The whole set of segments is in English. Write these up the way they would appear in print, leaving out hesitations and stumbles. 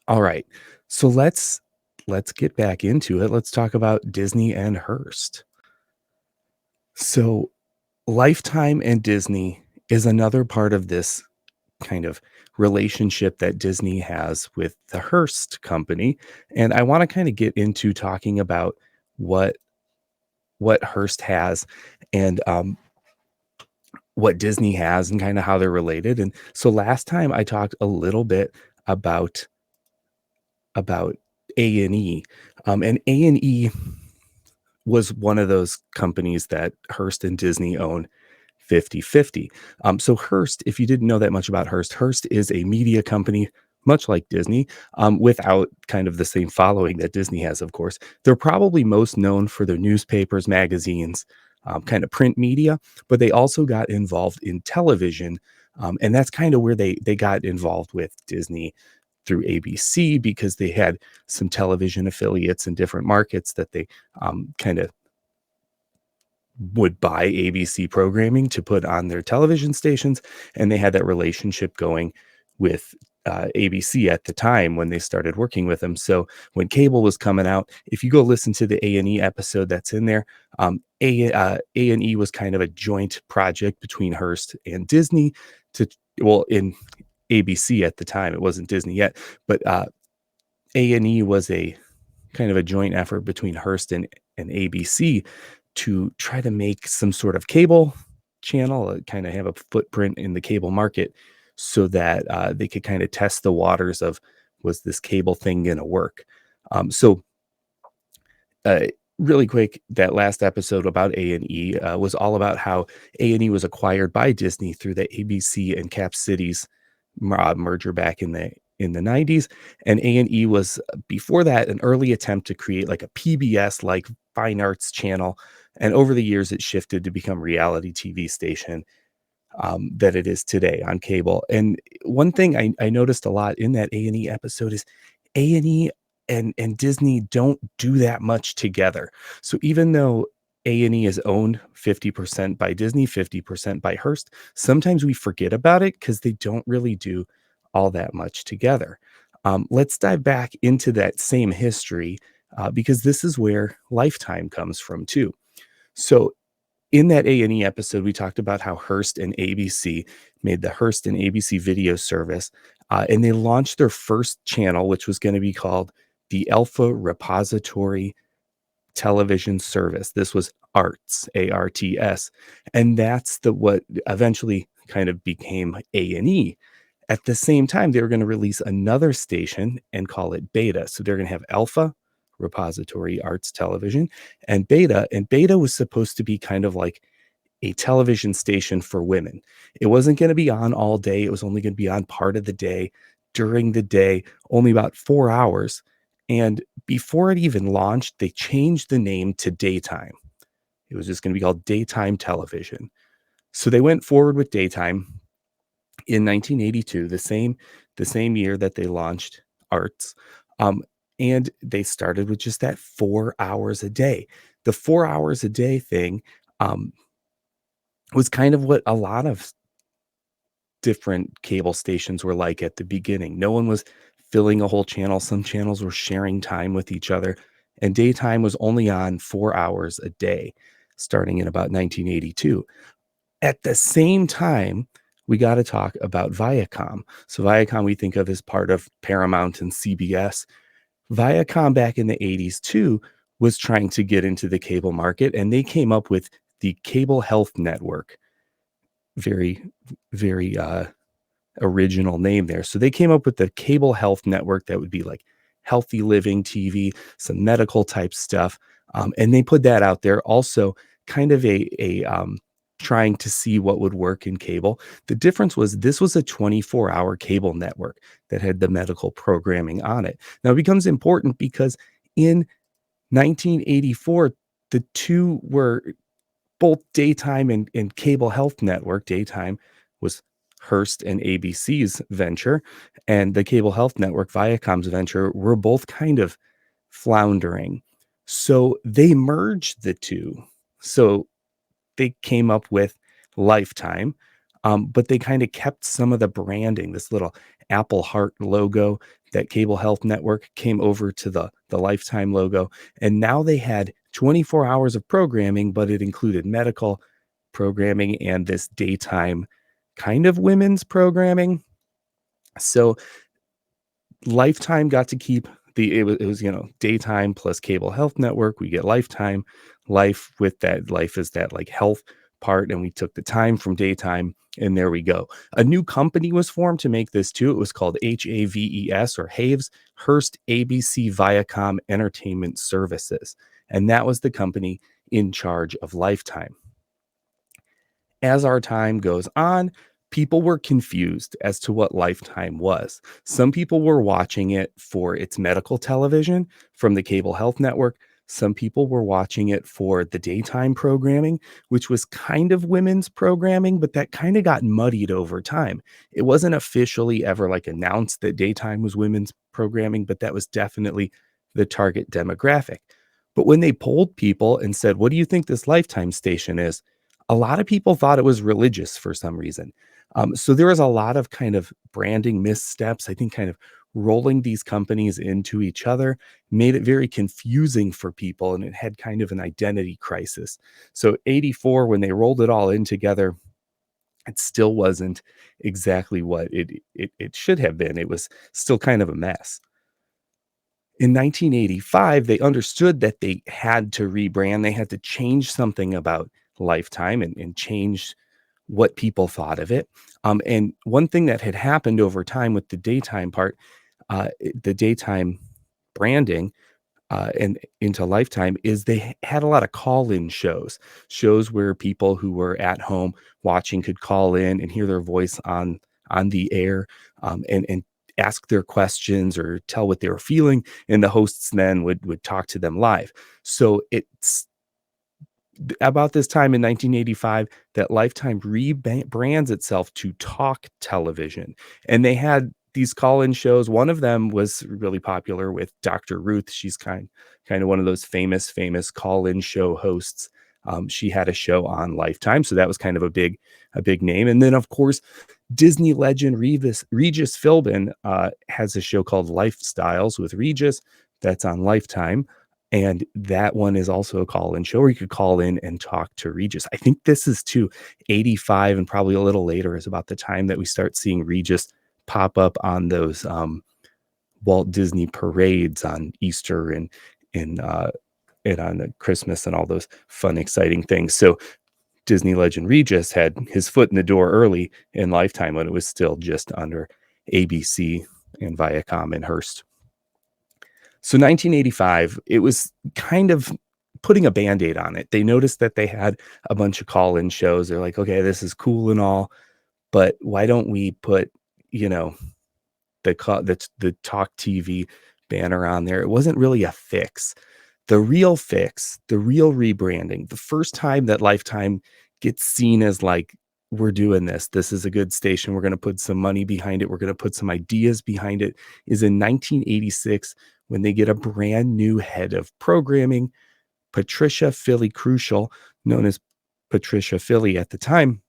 All right. So let's get back into it. Let's talk about Disney and Hearst. So Lifetime and Disney is another part of this kind of relationship that Disney has with the Hearst company. And I want to kind of get into talking about what Hearst has and what Disney has and kind of how they're related. And so last time I talked a little bit about about A&E. And A&E was one of those companies that Hearst and Disney own 50-50. So Hearst, if you didn't know that much about Hearst, Hearst is a media company much like Disney, without kind of the same following that Disney has, of course. They're probably most known for their newspapers, magazines, kind of print media, but they also got involved in television. And that's kind of where they got involved with Disney through ABC because they had some television affiliates in different markets that they kind of would buy ABC programming to put on their television stations, and they had that relationship going with ABC at the time when they started working with them. So when cable was coming out, if you go listen to the A&E episode that's in there, A&E was kind of a joint project between Hearst and Disney to well in ABC at the time. It wasn't Disney yet, but A&E was a kind of a joint effort between Hearst and ABC to try to make some sort of cable channel, kind of have a footprint in the cable market so that they could kind of test the waters of was this cable thing going to work. So uh, really quick, that last episode about A&E was all about how A&E was acquired by Disney through the ABC and Cap Cities merger back in the 90s, and A&E was before that an early attempt to create like a PBS like fine arts channel, and over the years it shifted to become reality TV station that it is today on cable. And one thing I noticed a lot in that A&E episode is A&E and Disney don't do that much together. So even though A&E is owned 50% by Disney, 50% by Hearst, sometimes we forget about it because they don't really do all that much together. Let's dive back into that same history because this is where Lifetime comes from too. So in that A&E episode, we talked about how Hearst and ABC made the Hearst and ABC video service, and they launched their first channel, which was going to be called the Alpha Repository Television Service. This was ARTS, ARTS, and that's the what eventually kind of became A&E. At the same time, they were going to release another station and call it Beta. So they're going to have Alpha Repository Arts Television and Beta was supposed to be kind of like a television station for women. It wasn't going to be on all day. It was only going to be on part of the day, during the day, only about 4 hours. And before it even launched, they changed the name to Daytime. It was just going to be called Daytime Television. So they went forward with Daytime in 1982, the same year that they launched Arts. Um, and they started with just that 4 hours a day. The 4 hours a day thing um, was kind of what a lot of different cable stations were like at the beginning. No one was filling a whole channel. Some channels were sharing time with each other, and daytime was only on 4 hours a day, starting in about 1982. At the same time, we got to talk about Viacom. So Viacom we think of as part of Paramount and CBS. Viacom back in the 80s too was trying to get into the cable market, and they came up with the Cable Health Network. Very, very original name there. So they came up with the Cable Health Network that would be like healthy living TV, some medical type stuff, and they put that out there. Also, kind of a trying to see what would work in cable. The difference was this was a 24-hour cable network that had the medical programming on it. Now it becomes important because in 1984, the two were both daytime and cable health network. Daytime was Hearst and ABC's venture, and the cable health network, Viacom's venture, were both kind of floundering. So they merged the two. So they came up with Lifetime. but they kind of kept some of the branding. This little Apple Heart logo, that Cable Health Network came over to the Lifetime logo, and now they had 24 hours of programming, but it included medical programming and this daytime kind of women's programming. So Lifetime got to keep it was, daytime plus Cable Health Network. We get Lifetime. Life with that life is that like health part, and we took the time from daytime, and there we go. A new company was formed to make this too. It was called HAVES or Haves, Hearst ABC Viacom Entertainment Services. And that was the company in charge of Lifetime. As our time goes on, people were confused as to what Lifetime was. Some people were watching it for its medical television from the Cable Health Network. Some people were watching it for the daytime programming, which was kind of women's programming, but that kind of got muddied over time. It wasn't officially ever like announced that daytime was women's programming, but that was definitely the target demographic. But when they polled people and said, "What do you think this Lifetime station is?" a lot of people thought it was religious for some reason. So there was a lot of kind of branding missteps. I think kind of rolling these companies into each other made it very confusing for people, and it had kind of an identity crisis. So 84, when they rolled it all in together, it still wasn't exactly what it should have been. It was still kind of a mess. In 1985, they understood that they had to rebrand. They had to change something about Lifetime and change what people thought of it. And one thing that had happened over time with the daytime part, the daytime branding and into Lifetime is they had a lot of call-in shows where people who were at home watching could call in and hear their voice on the air, and ask their questions or tell what they were feeling, and the hosts then would talk to them live. So it's about this time in 1985 that Lifetime rebrands itself to talk television. And they had these call-in shows. One of them was really popular with Dr. Ruth. She's kind of one of those famous call-in show hosts. She had a show on Lifetime, so that was kind of a big name. And then, of course, Disney legend Regis Philbin has a show called Lifestyles with Regis that's on Lifetime. And that one is also a call-in show where you could call in and talk to Regis. I think this is too 85 and probably a little later is about the time that we start seeing Regis pop up on those Walt Disney parades on Easter and on Christmas and all those fun, exciting things. So Disney legend Regis had his foot in the door early in Lifetime when it was still just under ABC and Viacom and Hearst. So 1985, it was kind of putting a Band-Aid on it. They noticed that they had a bunch of call-in shows. They're like, okay, this is cool and all, but why don't we put, you know, the Talk TV banner on there? It wasn't really a fix. The real fix, the real rebranding, the first time that Lifetime gets seen as like, we're doing this. This is a good station. We're going to put some money behind it. We're going to put some ideas behind it is in 1986 when they get a brand new head of programming, Patricia Philly Crucial, known as Patricia Philly at the time.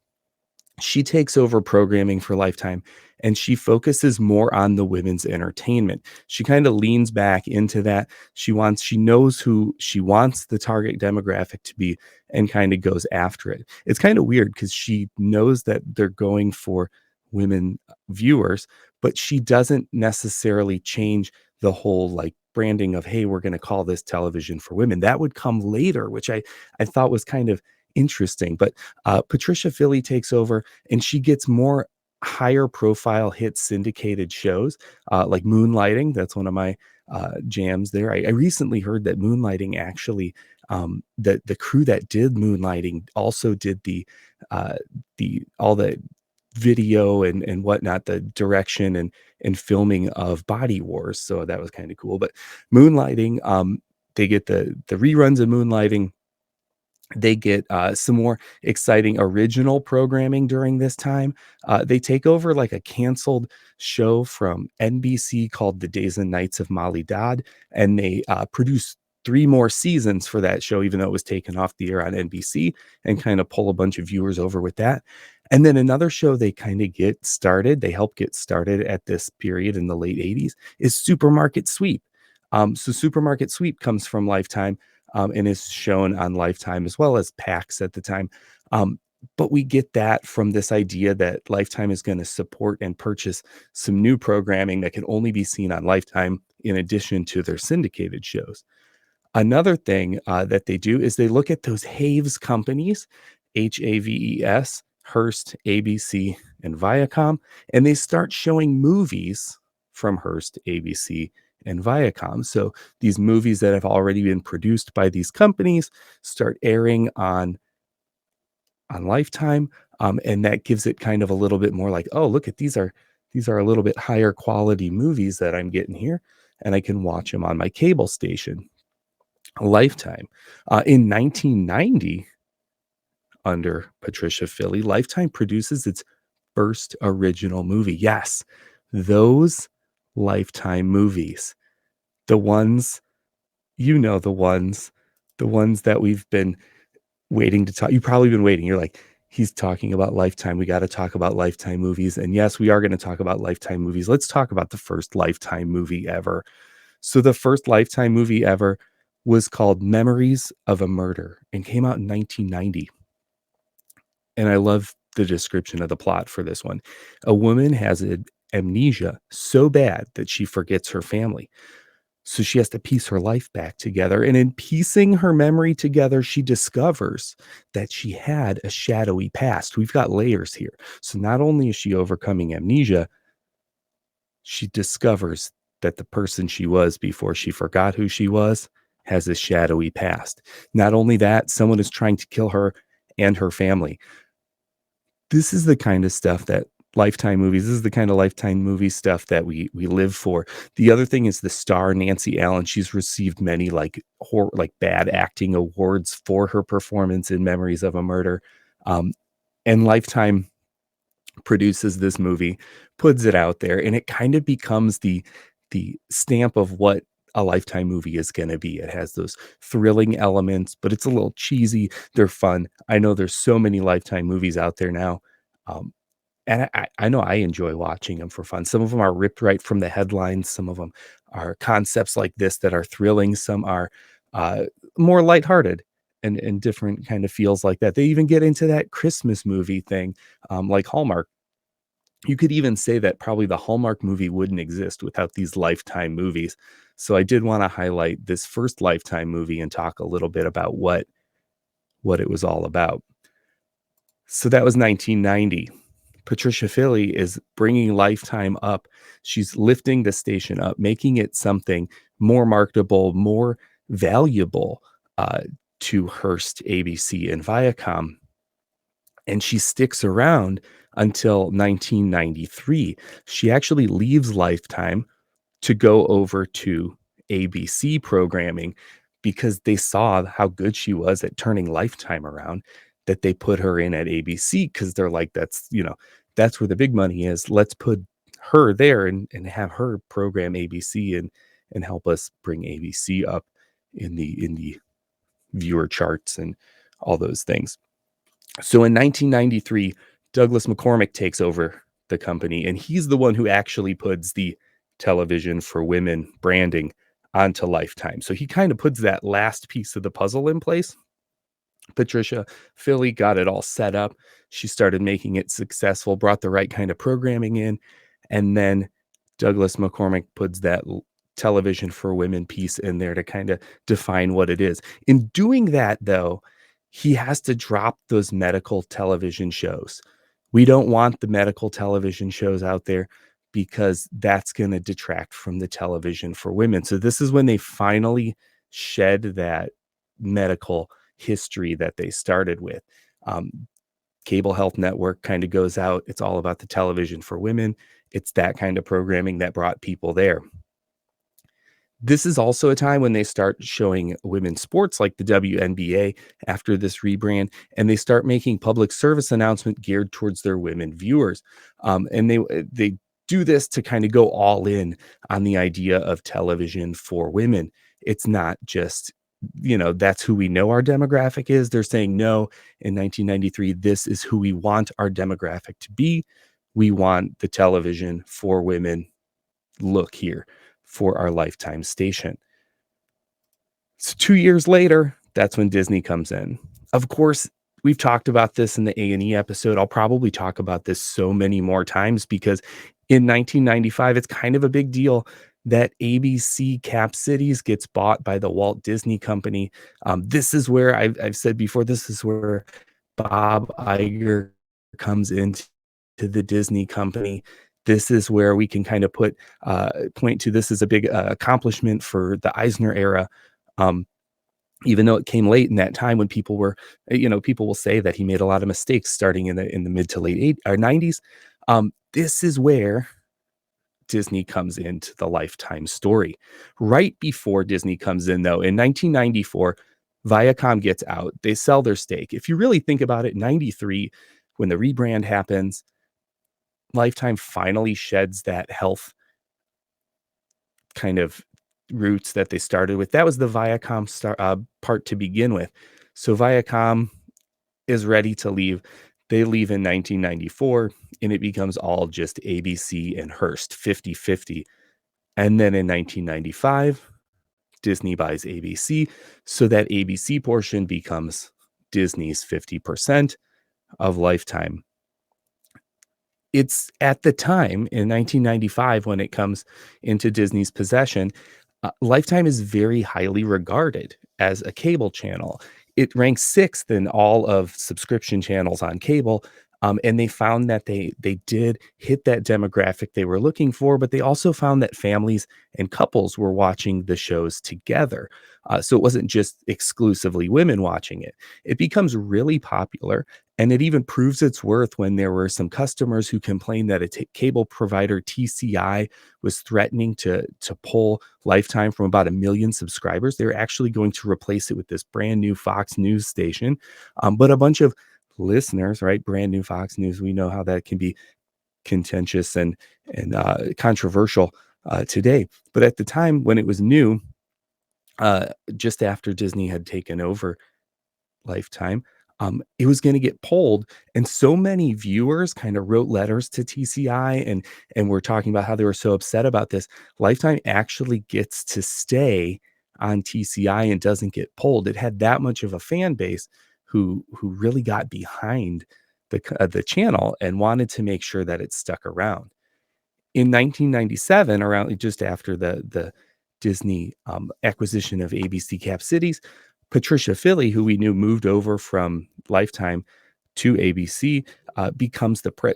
She takes over programming for Lifetime, and she focuses more on the women's entertainment. She kind of leans back into that. She knows who she wants the target demographic to be and kind of goes after it. It's kind of weird because she knows that they're going for women viewers, but she doesn't necessarily change the whole like branding of, hey, we're going to call this television for women. That would come later, which I thought was kind of interesting. But Patricia Philly takes over and she gets more higher profile hit syndicated shows like Moonlighting. That's one of my jams there. I recently heard that Moonlighting actually, the crew that did Moonlighting also did the all the video and whatnot, the direction and filming of Body Wars. So that was kind of cool. But Moonlighting, they get the reruns of Moonlighting. They get some more exciting original programming during this time. They take over like a canceled show from NBC called The Days and Nights of Molly Dodd, and they produce three more seasons for that show, even though it was taken off the air on NBC, and kind of pull a bunch of viewers over with that. And then another show they help get started at this period in the late '80s is Supermarket Sweep. So Supermarket Sweep comes from Lifetime, and is shown on Lifetime as well as PAX at the time. Um, but we get that from this idea that Lifetime is gonna support and purchase some new programming that can only be seen on Lifetime in addition to their syndicated shows. Another thing, that they do is they look at those Haves companies, Haves, Hearst, ABC, and Viacom, and they start showing movies from Hearst, ABC, and Viacom. So these movies that have already been produced by these companies start airing on Lifetime, and that gives it kind of a little bit more like, "Oh, look at these are a little bit higher quality movies that I'm getting here, and I can watch them on my cable station." Lifetime. In 1990, under Patricia Philly, Lifetime produces its first original movie. Yes, those Lifetime movies, the ones, the ones that we've been waiting to talk. You've probably been waiting. You're like, he's talking about Lifetime. We got to talk about Lifetime movies. And yes, we are going to talk about Lifetime movies. Let's talk about the first Lifetime movie ever. So the first Lifetime movie ever was called Memories of a Murder and came out in 1990. And I love the description of the plot for this one. A woman has amnesia so bad that she forgets her family. So she has to piece her life back together. And in piecing her memory together, she discovers that she had a shadowy past. We've got layers here. So not only is she overcoming amnesia, she discovers that the person she was before she forgot who she was has a shadowy past. Not only that, someone is trying to kill her and her family. This is the kind of stuff that Lifetime movies, this is the kind of Lifetime movie stuff that we live for. The other thing is the star Nancy Allen. She's received many like bad acting awards for her performance in Memories of a Murder. Um, and Lifetime produces this movie, puts it out there, and it kind of becomes the stamp of what a Lifetime movie is going to be. It has those thrilling elements, but it's a little cheesy. They're fun. I know there's so many Lifetime movies out there now. Um, and I know I enjoy watching them for fun. Some of them are ripped right from the headlines. Some of them are concepts like this that are thrilling. Some are uh, more lighthearted and different kind of feels like that. They even get into that Christmas movie thing, like Hallmark. You could even say that probably the Hallmark movie wouldn't exist without these Lifetime movies. So I did want to highlight this first Lifetime movie and talk a little bit about what it was all about. So that was 1990. Patricia Philly is bringing Lifetime up. She's lifting the station up, making it something more marketable, more valuable uh, to Hearst, ABC, and Viacom. And she sticks around until 1993. She actually leaves Lifetime to go over to ABC programming because they saw how good she was at turning Lifetime around, that they put her in at ABC because they're like, that's where the big money is. Let's put her there and have her program ABC and help us bring ABC up in the viewer charts and all those things. So in 1993, Douglas McCormick takes over the company, and he's the one who actually puts the television for women branding onto Lifetime. So he kind of puts that last piece of the puzzle in place. Patricia Philly got it all set up. She started making it successful, brought the right kind of programming in, and then Douglas McCormick puts that television for women piece in there to kind of define what it is. In doing that, though, he has to drop those medical television shows. We don't want the medical television shows out there because that's going to detract from the television for women. So this is when they finally shed that medical history that they started with. Um, Cable Health Network kind of goes out. It's all about the television for women. It's that kind of programming that brought people there. This is also a time when they start showing women's sports like the WNBA after this rebrand, and they start making public service announcement geared towards their women viewers. And they do this to kind of go all in on the idea of television for women. It's not just that's who we know our demographic is. They're saying, no, in 1993, this is who we want our demographic to be. We want the television for women. Look here for our Lifetime station. So 2 years later, that's when Disney comes in. Of course, we've talked about this in the A&E episode. I'll probably talk about this so many more times because in 1995, it's kind of a big deal that ABC Cap Cities gets bought by the Walt Disney Company. This is where I've said before, this is where Bob Iger comes into the Disney Company. This is where we can kind of point to this as a big accomplishment for the Eisner era. Um, Even though it came late in that time when people will say that he made a lot of mistakes starting in the mid to late 90s. This is where Disney comes into the Lifetime story. Right before Disney comes in, though, in 1994, Viacom gets out. They sell their stake. If you really think about it, 93, when the rebrand happens, Lifetime finally sheds that health kind of roots that they started with. That was the Viacom part to begin with. So Viacom is ready to leave. They leave in 1994, and it becomes all just ABC and Hearst, 50-50. And then in 1995, Disney buys ABC, so that ABC portion becomes Disney's 50% of Lifetime. It's at the time in 1995 when it comes into Disney's possession, Lifetime is very highly regarded as a cable channel. It ranks 6th in all of subscription channels on cable, and they found that they did hit that demographic they were looking for, but they also found that families and couples were watching the shows together. So it wasn't just exclusively women watching it. It becomes really popular, and it even proves its worth when there were some customers who complained that cable provider TCI was threatening to pull Lifetime from about 1 million subscribers. They're actually going to replace it with this brand new Fox News station. But a bunch of listeners, right? Brand new Fox News. We know how that can be contentious and controversial today. But at the time when it was new, just after Disney had taken over Lifetime, it was going to get pulled, and so many viewers kind of wrote letters to TCI and were talking about how they were so upset about this. Lifetime actually gets to stay on TCI and doesn't get pulled. It had that much of a fan base who really got behind the channel and wanted to make sure that it stuck around. In 1997, around just after the Disney acquisition of ABC Cap Cities, Patricia Filley, who we knew moved over from Lifetime to ABC,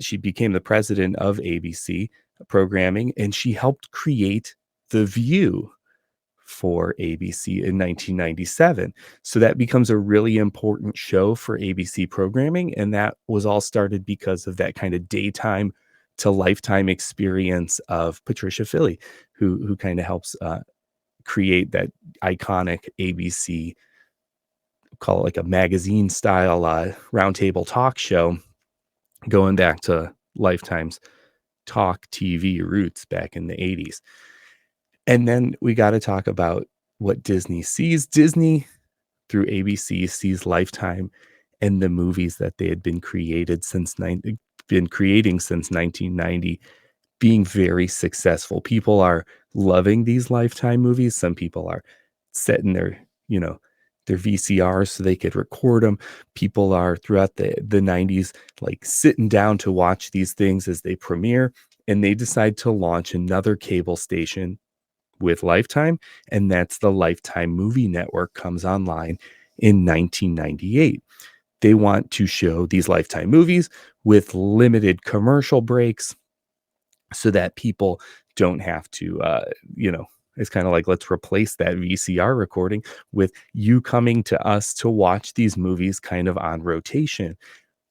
she became the president of ABC programming, and she helped create The View for ABC in 1997. So that becomes a really important show for ABC programming. And that was all started because of that kind of daytime to lifetime experience of Patricia Filley, who kind of helps create that iconic ABC, call it like a magazine style roundtable talk show, going back to Lifetime's talk TV roots back in the 80s. And then we got to talk about what Disney sees. Disney, through ABC, sees Lifetime and the movies that they had been creating since 1990 being very successful. People are loving these Lifetime movies. Some people are setting their VCRs so they could record them. People are throughout the 90s like sitting down to watch these things as they premiere, and they decide to launch another cable station with Lifetime, and that's the Lifetime Movie Network comes online in 1998. They want to show these Lifetime movies with limited commercial breaks so that people don't have to, it's kind of like, let's replace that VCR recording with you coming to us to watch these movies kind of on rotation.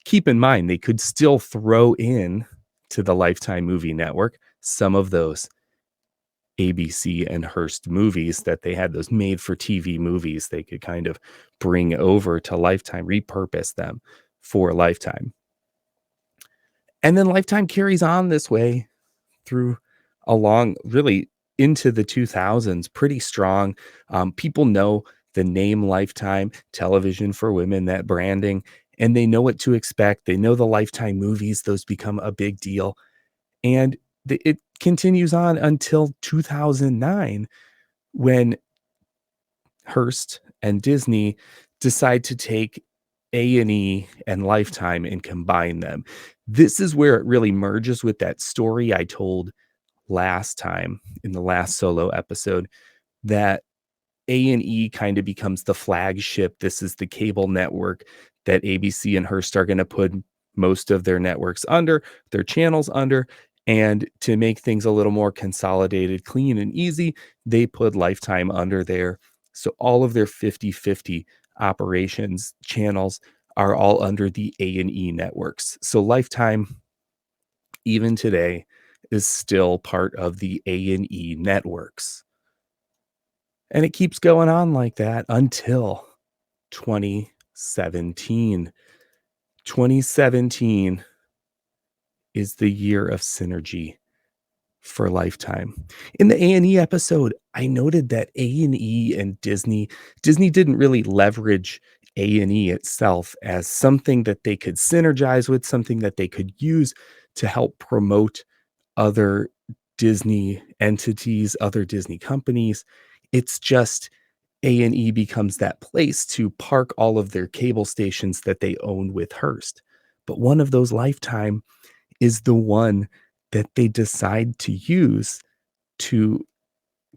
Keep in mind, they could still throw in to the Lifetime Movie Network some of those ABC and Hearst movies that they had, those made for TV movies. They could kind of bring over to Lifetime, repurpose them for Lifetime. And then Lifetime carries on this way through along really into the 2000s, pretty strong. People know the name Lifetime, television for women, that branding, and they know what to expect. They know the Lifetime movies, those become a big deal. And it continues on until 2009 when Hearst and Disney decide to take A&E and Lifetime and combine them. This is where it really merges with that story I told last time in the last solo episode, that A&E kind of becomes the flagship. This is the cable network that ABC and Hearst are going to put most of their networks under, their channels under. And to make things a little more consolidated, clean, and easy, they put Lifetime under there. So all of their 50/50 operations channels are all under the A&E networks. So Lifetime, even today, is still part of the A&E networks. And it keeps going on like that until 2017. 2017 is the year of synergy for Lifetime. In the A&E episode, I noted that A&E and Disney didn't really leverage A&E itself as something that they could synergize with, something that they could use to help promote other Disney entities, other Disney companies. It's just A&E becomes that place to park all of their cable stations that they own with Hearst. But one of those Lifetime is the one that they decide to use to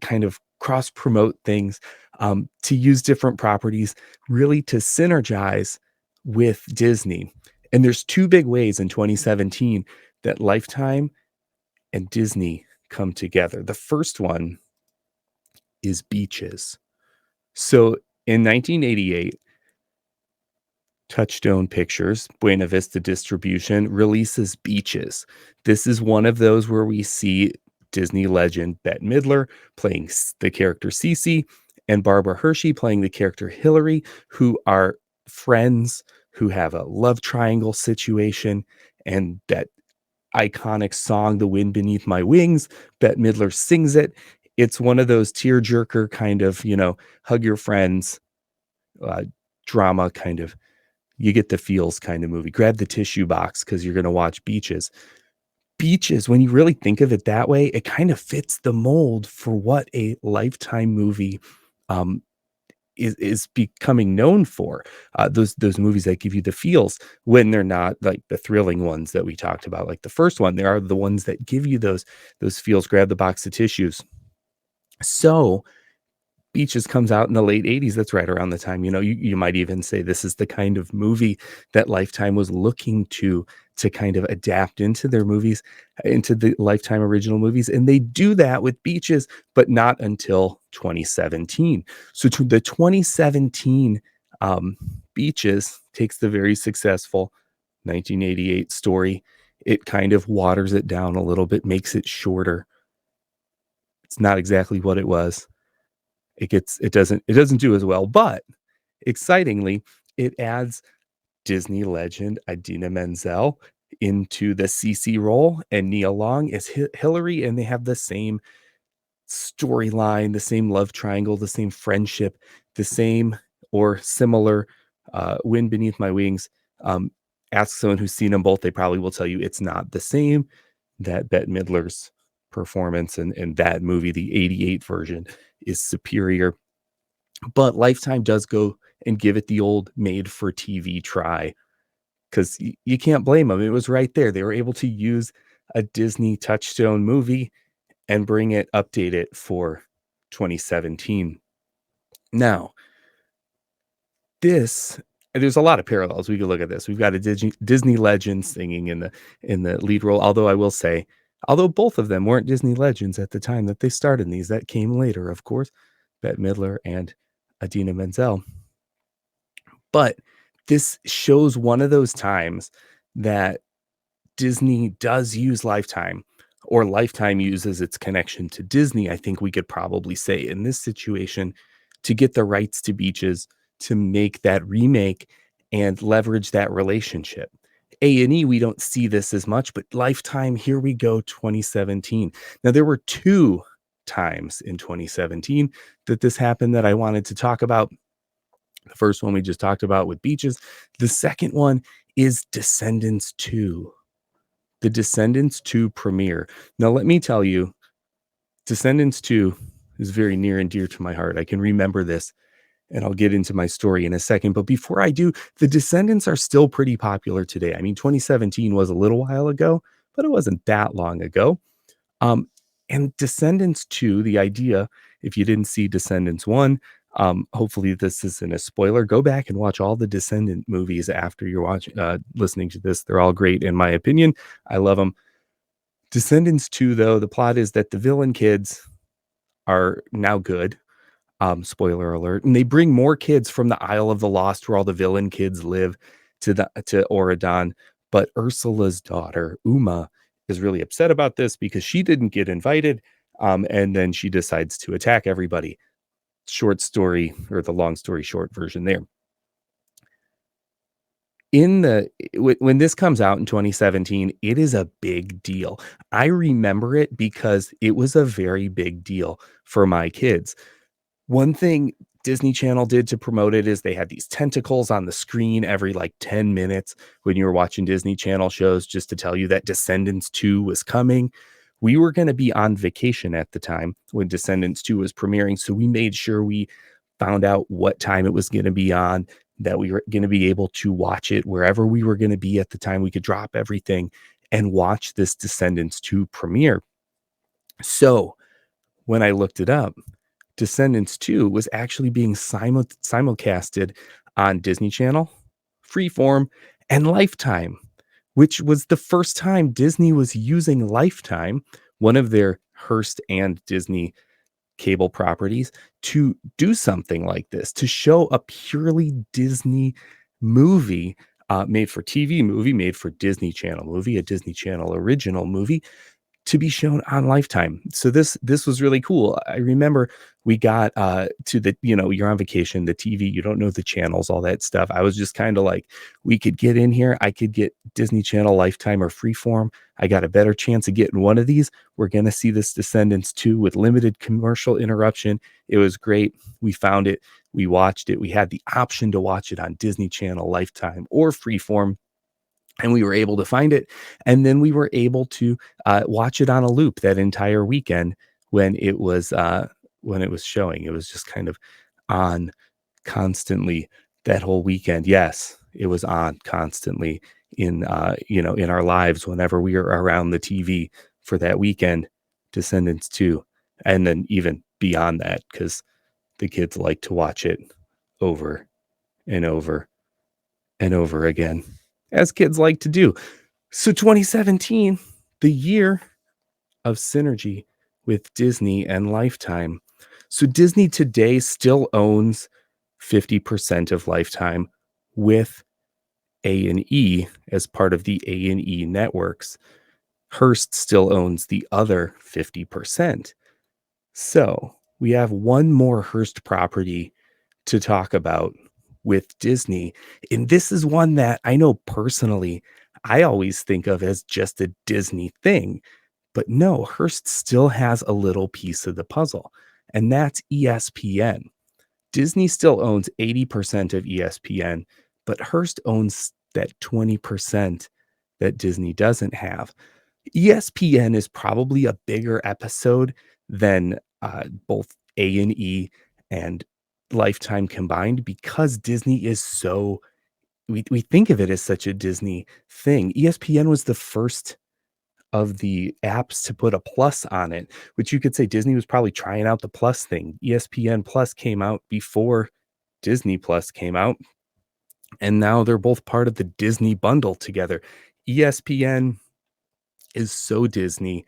kind of cross promote things, to use different properties, really to synergize with Disney. And there's two big ways in 2017 that Lifetime and Disney come together. The first one is beaches. So in 1988, Touchstone Pictures, Buena Vista Distribution releases Beaches. This is one of those where we see Disney legend Bette Midler playing the character Cece and Barbara Hershey playing the character Hillary, who are friends who have a love triangle situation. And that iconic song, The Wind Beneath My Wings, Bette Midler sings it. It's one of those tearjerker kind of, hug your friends, uh, drama kind of, you get the feels kind of movie. Grab the tissue box because you're going to watch Beaches. Beaches, when you really think of it that way, it kind of fits the mold for what a Lifetime movie um, is becoming known for. Those movies that give you the feels when they're not like the thrilling ones that we talked about, like the first one. They are the ones that give you those feels. Grab the box of tissues. So Beaches comes out in the late 80s. That's right around the time, you might even say this is the kind of movie that Lifetime was looking to kind of adapt into their movies, into the Lifetime original movies. And they do that with Beaches, but not until 2017. So to the 2017 um, Beaches takes the very successful 1988 story. It kind of waters it down a little bit, makes it shorter. It's not exactly what it was. It doesn't do as well, but excitingly, it adds Disney legend Idina Menzel into the CC role, and Nia Long is Hillary, and they have the same storyline, the same love triangle, the same friendship, the same or similar Wind Beneath My Wings. Ask someone who's seen them both, they probably will tell you it's not the same. That Bette Midler's performance in that movie, the 88 version, is superior. But Lifetime does go and give it the old made for TV try because you can't blame them. It was right there. They were able to use a Disney Touchstone movie and bring it, update it for 2017. Now, there's a lot of parallels. We could look at this. We've got a Disney legend singing in the lead role. Although I will say, although both of them weren't Disney legends at the time that they started in these, that came later, of course, Bette Midler and Idina Menzel. But this shows one of those times that Disney does use Lifetime, or Lifetime uses its connection to Disney, I think we could probably say in this situation, to get the rights to Beaches, to make that remake and leverage that relationship. A&E, we don't see this as much, but Lifetime, here we go, 2017. Now, there were two times in 2017 that this happened that I wanted to talk about. The first one we just talked about with beaches. The second one is Descendants 2. The Descendants 2 premiere. Now, let me tell you, Descendants 2 is very near and dear to my heart. I can remember this, and I'll get into my story in a second. But before I do, the Descendants are still pretty popular today. I mean, 2017 was a little while ago, but it wasn't that long ago. Um, and Descendants 2, the idea, if you didn't see Descendants 1, hopefully this isn't a spoiler. Go back and watch all the Descendant movies after you're watching, listening to this. They're all great, in my opinion. I love them. Descendants 2, though, the plot is that the villain kids are now good. Spoiler alert. And they bring more kids from the Isle of the Lost, where all the villain kids live, to Oregon. But Ursula's daughter, Uma, is really upset about this because she didn't get invited. And then she decides to attack everybody. Short story, or the long story short version there. When this comes out in 2017, it is a big deal. I remember it because it was a very big deal for my kids. One thing Disney Channel did to promote it is they had these tentacles on the screen every like 10 minutes when you were watching Disney Channel shows, just to tell you that Descendants 2 was coming. We were going to be on vacation at the time when Descendants 2 was premiering, so we made sure we found out what time it was going to be on, that we were going to be able to watch it wherever we were going to be at the time. We could drop everything and watch this Descendants 2 premiere. So when I looked it up, Descendants 2 was actually being simulcasted on Disney Channel, Freeform, and Lifetime, which was the first time Disney was using Lifetime, one of their Hearst and Disney cable properties, to do something like this, to show a purely Disney movie, made for TV movie, made for Disney Channel movie, a Disney Channel original movie, to be shown on Lifetime. So this was really cool. I remember we got to the, you're on vacation, the TV, you don't know the channels, all that stuff. I was just kind of like, we could get in here. I could get Disney Channel, Lifetime, or Freeform. I got a better chance of getting one of these. We're going to see this Descendants 2 with limited commercial interruption. It was great. We found it. We watched it. We had the option to watch it on Disney Channel, Lifetime, or Freeform. And we were able to find it. And then we were able to watch it on a loop that entire weekend when it was showing. It was just kind of on constantly that whole weekend. Yes, it was on constantly in in our lives whenever we were around the TV for that weekend. Descendants 2, and then even beyond that, because the kids like to watch it over and over and over again, as kids like to do. So 2017, the year of synergy with Disney and Lifetime. So Disney today still owns 50% of Lifetime with A&E as part of the A&E networks. Hearst still owns the other 50%. So we have one more Hearst property to talk about with Disney. And this is one that I know personally, I always think of as just a Disney thing. But no, Hearst still has a little piece of the puzzle, and that's ESPN. Disney still owns 80% of ESPN, but Hearst owns that 20% that Disney doesn't have. ESPN is probably a bigger episode than both A&E and Lifetime combined, because Disney is so, we think of it as such a Disney thing. ESPN was the first of the apps to put a plus on it, which you could say Disney was probably trying out the plus thing. ESPN Plus came out before Disney Plus came out, and now they're both part of the Disney bundle together. ESPN is so Disney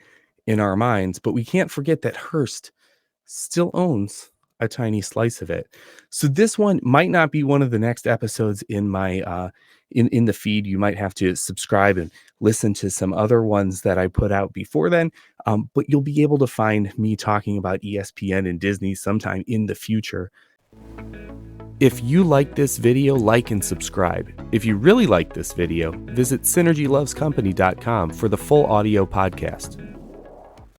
in our minds, but we can't forget that Hearst still owns a tiny slice of it. So this one might not be one of the next episodes in my in the feed. You might have to subscribe and listen to some other ones that I put out before then. But you'll be able to find me talking about ESPN and Disney sometime in the future. If you like this video, like and subscribe. If you really like this video, visit synergylovescompany.com for the full audio podcast.